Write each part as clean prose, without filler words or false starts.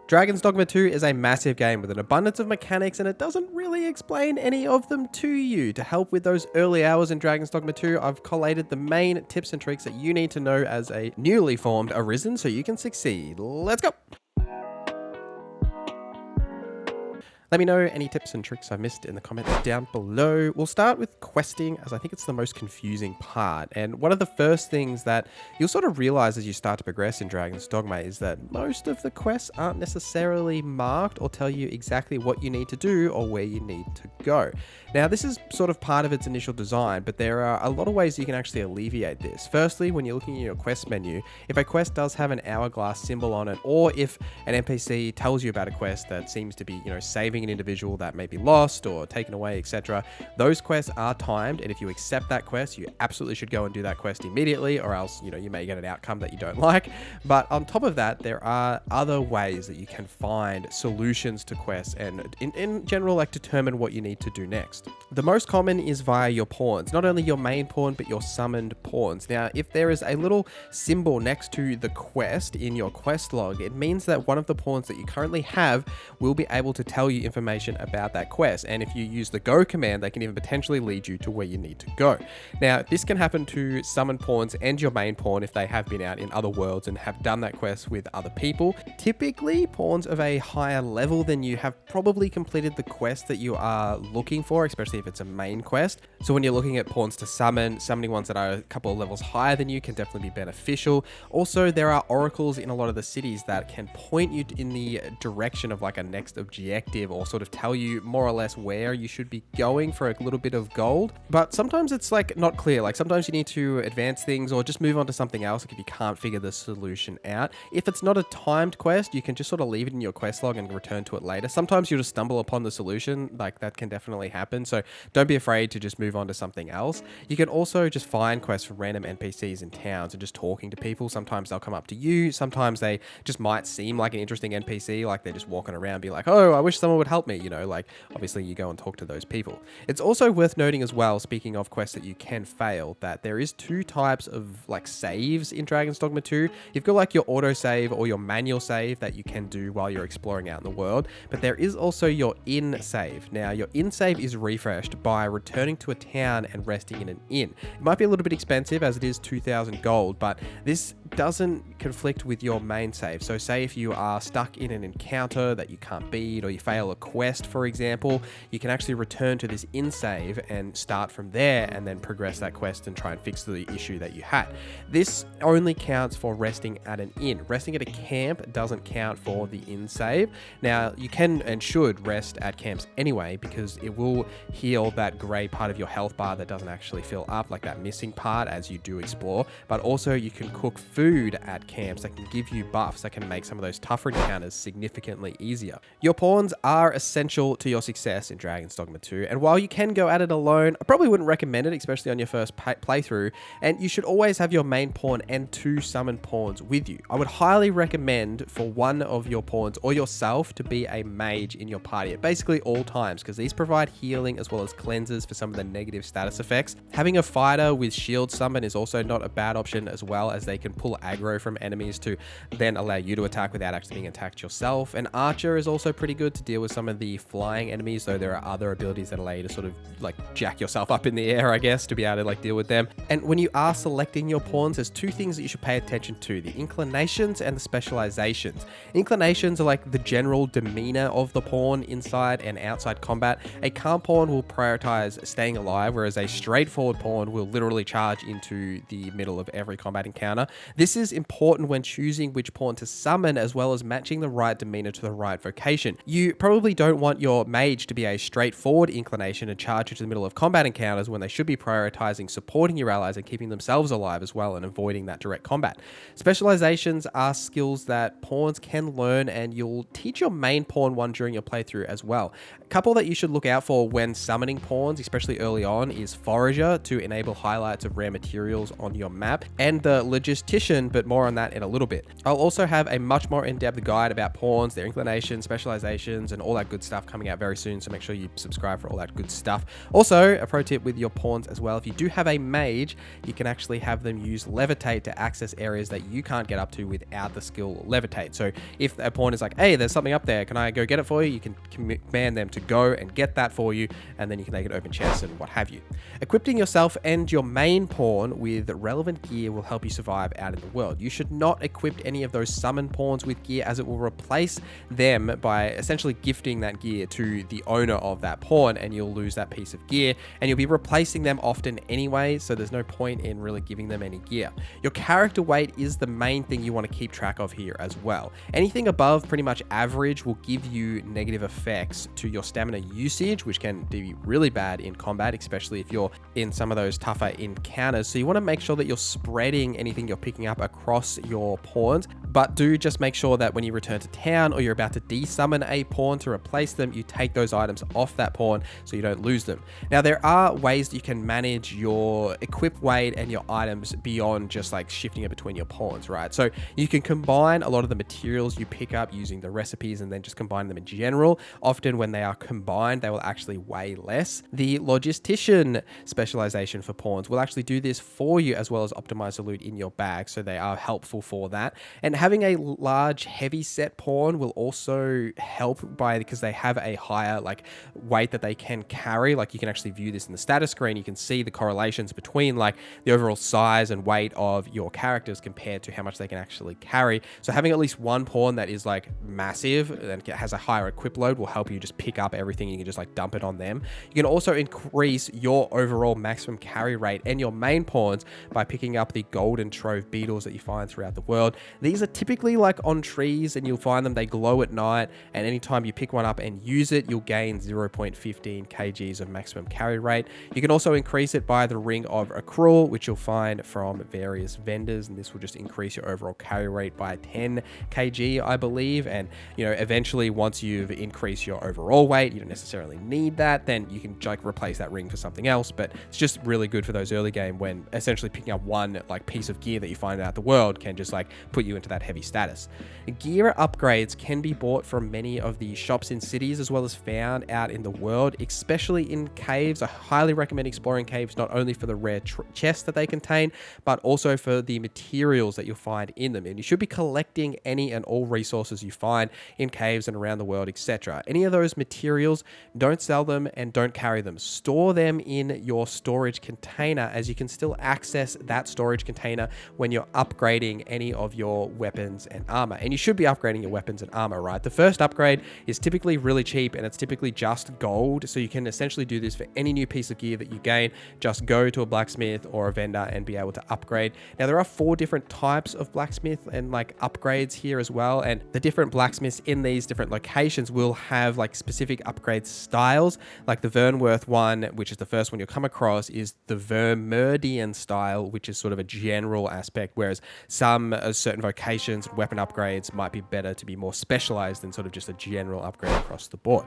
Dragon's Dogma 2 is a massive game with an abundance of mechanics, and it doesn't really explain any of them to you. To help with those early hours in Dragon's Dogma 2, I've collated the main tips and tricks that you need to know as a newly formed Arisen so you can succeed. Let's go! Let me know any tips and tricks I've missed in the comments down below. We'll start with questing, as I think it's the most confusing part. And one of the first things that you'll sort of realize as you start to progress in Dragon's Dogma is that most of the quests aren't necessarily marked or tell you exactly what you need to do or where you need to go. Now, this is sort of part of its initial design, but there are a lot of ways you can actually alleviate this. Firstly, when you're looking at your quest menu, if a quest does have an hourglass symbol on it, or if an NPC tells you about a quest that seems to be, saving an individual that may be lost or taken away, etc., those quests are timed, and if you accept that quest, you absolutely should go and do that quest immediately, or else, you may get an outcome that you don't like. But on top of that, there are other ways that you can find solutions to quests and in general, determine what you need to do next. The most common is via your pawns, not only your main pawn, but your summoned pawns. Now, if there is a little symbol next to the quest in your quest log, it means that one of the pawns that you currently have will be able to tell you information about that quest. And if you use the go command, they can even potentially lead you to where you need to go. Now, this can happen to summon pawns and your main pawn if they have been out in other worlds and have done that quest with other people. Typically, pawns of a higher level than you have probably completed the quest that you are looking for, especially if it's a main quest. So when you're looking at pawns to summon, summoning ones that are a couple of levels higher than you can definitely be beneficial. Also, there are oracles in a lot of the cities that can point you in the direction of a next objective, or sort of tell you more or less where you should be going for a little bit of gold. But sometimes it's not clear. Sometimes you need to advance things or just move on to something else if you can't figure the solution out. If it's not a timed quest, you can just sort of leave it in your quest log and return to it later. Sometimes you'll just stumble upon the solution, that can definitely happen. So don't be afraid to just move on to something else. You can also just find quests from random NPCs in towns and just talking to people. Sometimes they'll come up to you. Sometimes they just might seem like an interesting NPC, they're just walking around be like, oh, I wish someone would help me, obviously you go and talk to those people. It's also worth noting as well, speaking of quests that you can fail, that there is two types of saves in Dragon's Dogma 2. You've got your auto save or your manual save that you can do while you're exploring out in the world, but there is also your in save. Now, your in save is refreshed by returning to a town and resting in an inn. It might be a little bit expensive as it is 2,000 gold, but this doesn't conflict with your main save. So say if you are stuck in an encounter that you can't beat, or you fail a quest, for example, you can actually return to this in save and start from there and then progress that quest and try and fix the issue that you had. This only counts for resting at an inn. Resting at a camp doesn't count for the in save. Now, you can and should rest at camps anyway, because it will heal that grey part of your health bar that doesn't actually fill up, that missing part as you do explore. But also you can cook food at camps that can give you buffs that can make some of those tougher encounters significantly easier. Your pawns are essential to your success in Dragon's Dogma 2, and while you can go at it alone, I probably wouldn't recommend it, especially on your first playthrough, and you should always have your main pawn and two summoned pawns with you. I would highly recommend for one of your pawns or yourself to be a mage in your party at basically all times, because these provide healing as well as cleanses for some of the negative status effects. Having a fighter with shield summon is also not a bad option, as well as they can pull aggro from enemies to then allow you to attack without actually being attacked yourself. An archer is also pretty good to deal with some of the flying enemies, though there are other abilities that allow you to sort of jack yourself up in the air, I guess, to be able to deal with them. And when you are selecting your pawns, there's two things that you should pay attention to: the inclinations and the specializations. Inclinations are the general demeanor of the pawn inside and outside combat. A calm pawn will prioritize staying alive, whereas a straightforward pawn will literally charge into the middle of every combat encounter. This is important when choosing which pawn to summon, as well as matching the right demeanor to the right vocation. You probably don't want your mage to be a straightforward inclination and charge into the middle of combat encounters, when they should be prioritizing supporting your allies and keeping themselves alive as well, and avoiding that direct combat. Specializations are skills that pawns can learn, and you'll teach your main pawn one during your playthrough as well. A couple that you should look out for when summoning pawns, especially early early on is Forager to enable highlights of rare materials on your map, and the Logistician, but more on that in a little bit. I'll also have a much more in-depth guide about pawns, their inclinations, specializations, and all that good stuff coming out very soon, so make sure you subscribe for all that good stuff. Also, a pro tip with your pawns as well, if you do have a mage, you can actually have them use Levitate to access areas that you can't get up to without the skill Levitate. So if a pawn is like, hey, there's something up there, can I go get it for you? You can command them to go and get that for you, and then you can make it open chests and what have you. Equipping yourself and your main pawn with relevant gear will help you survive out in the world. You should not equip any of those summon pawns with gear, as it will replace them by essentially gifting that gear to the owner of that pawn, and you'll lose that piece of gear, and you'll be replacing them often anyway, so there's no point in really giving them any gear. Your character weight is the main thing you want to keep track of here as well. Anything above pretty much average will give you negative effects to your stamina usage, which can be really bad in combat, especially if you're in some of those tougher encounters. So you want to make sure that you're spreading anything you're picking up across your pawns, but do just make sure that when you return to town or you're about to desummon a pawn to replace them, you take those items off that pawn so you don't lose them. Now, there are ways that you can manage your equip weight and your items beyond just like shifting it between your pawns, right? So you can combine a lot of the materials you pick up using the recipes and then just combine them in general. Often when they are combined, they will actually weigh less. The Logistician specialization for pawns will actually do this for you, as well as optimize the loot in your bag, so they are helpful for that. And having a large heavy set pawn will also help because they have a higher like weight that they can carry. Like you can actually view this in the status screen. You can see the correlations between like the overall size and weight of your characters compared to how much they can actually carry. So having at least one pawn that is like massive and has a higher equip load will help you just pick up everything. You can just like dump it on them. You can also increase your overall maximum carry rate and your main pawns by picking up the golden trove beetles that you find throughout the world. These are typically like on trees, and you'll find them, they glow at night, and anytime you pick one up and use it, you'll gain 0.15 kgs of maximum carry rate. You can also increase it by the ring of accrual, which you'll find from various vendors, and this will just increase your overall carry rate by 10 kg, I believe. And you know, eventually once you've increased your overall weight, you don't necessarily need that, then you can like replace that ring for something else. But it's just really good for those early game when essentially picking up one like piece of gear that you find out the world can just like put you into that heavy status. Gear upgrades can be bought from many of the shops in cities, as well as found out in the world, especially in caves. I highly recommend exploring caves, not only for the rare chests that they contain, but also for the materials that you'll find in them. And you should be collecting any and all resources you find in caves and around the world, etc. Any of those materials, don't sell them and don't carry them. Store them in your storage container, as you can still access that storage container when you're upgrading any of your weapons and armor. And you should be upgrading your weapons and armor, right? The first upgrade is typically really cheap, and it's typically just gold. So you can essentially do this for any new piece of gear that you gain. Just go to a blacksmith or a vendor and be able to upgrade. Now, there are 4 different types of blacksmith and like upgrades here as well. And the different blacksmiths in these different locations will have like specific upgrade styles. Like the Vernworth one, which is the first one you'll come across, is the Vermerdian style, which is sort of a general aspect, whereas some certain vocations and weapon upgrades might be better to be more specialized than sort of just a general upgrade across the board.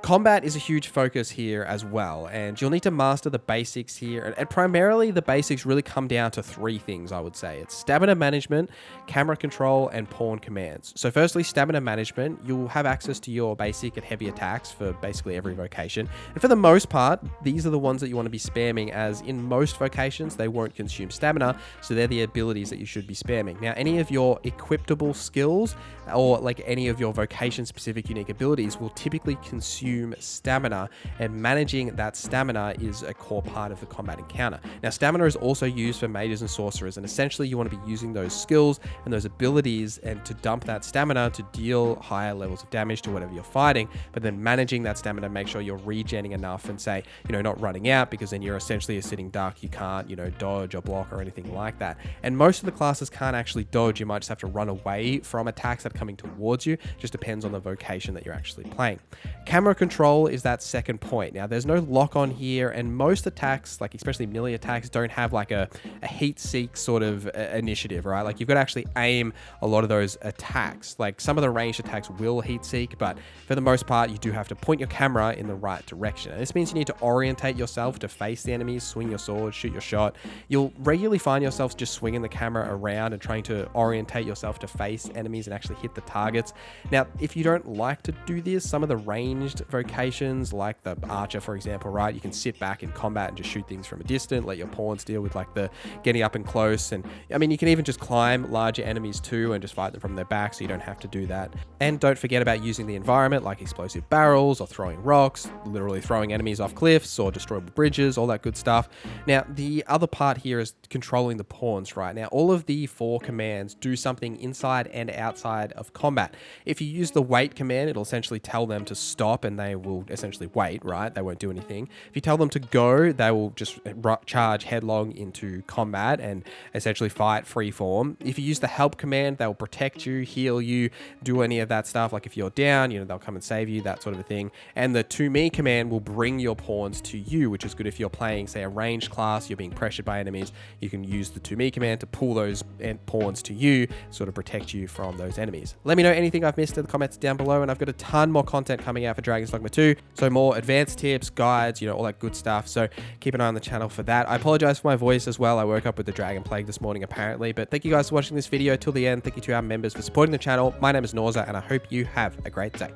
Combat is a huge focus here as well, and you'll need to master the basics here. And primarily, the basics really come down to 3 things, I would say. It's stamina management, camera control, and pawn commands. So firstly, stamina management. You'll have access to your basic and heavy attacks for basically every vocation. And for the most part, these are the ones that you want to be spamming, as in most vocations, they won't consume stamina, so they're the abilities that you should be spamming. Now, any of your equipable skills or like any of your vocation-specific unique abilities will typically consume stamina, and managing that stamina is a core part of the combat encounter. Now, stamina is also used for mages and sorcerers, and essentially you want to be using those skills and those abilities and to dump that stamina to deal higher levels of damage to whatever you're fighting, but then managing that stamina, make sure you're regenning enough and say, you know, not running out, because then you're essentially a sitting duck. You can't, you know, dodge or block or anything like that. And most of the classes can't actually dodge. You might just have to run away from attacks that are coming towards you. It just depends on the vocation that you're actually playing. Camera control is that second point. Now, there's no lock on here, and most attacks, like especially melee attacks, don't have like a heat seek sort of initiative, right? Like you've got to actually aim a lot of those attacks. Like some of the ranged attacks will heat seek, but for the most part, you do have to point your camera in the right direction. And this means you need to orientate yourself to face the enemies, swing your sword, shoot your shot. You'll regularly find yourself just swinging the camera around and trying to orientate yourself to face enemies and actually hit the targets. Now, if you don't like to do this, some of the ranged vocations, like the archer, for example, right? You can sit back in combat and just shoot things from a distance, let your pawns deal with like the getting up and close. And I mean, you can even just climb larger enemies too and just fight them from their back, so you don't have to do that. And don't forget about using the environment, like explosive barrels or throwing rocks, literally throwing enemies off cliffs or destroyable bridges, all that good stuff. Now, the other part here is controlling the pawns, right? Now, all of the 4 commands do something inside and outside of combat. If you use the wait command, it'll essentially tell them to stop and they will essentially wait, right? They won't do anything. If you tell them to go, they will just charge headlong into combat and essentially fight free form. If you use the help command, they will protect you, heal you, do any of that stuff. Like if you're down, you know, they'll come and save you, that sort of a thing. And the to me command will bring your pawns to you, which is good if you're playing, say, a ranged class, you're being pressured by enemies. You can use the to me command to pull those pawns to you, sort of protect you from those enemies. Let me know anything I've missed in the comments down below, and I've got a ton more content coming out for Dragon's Dogma 2. So more advanced tips, guides, you know, all that good stuff. So keep an eye on the channel for that. I apologize for my voice as well. I woke up with the Dragon Plague this morning apparently, but thank you guys for watching this video till the end. Thank you to our members for supporting the channel. My name is Norza, and I hope you have a great day.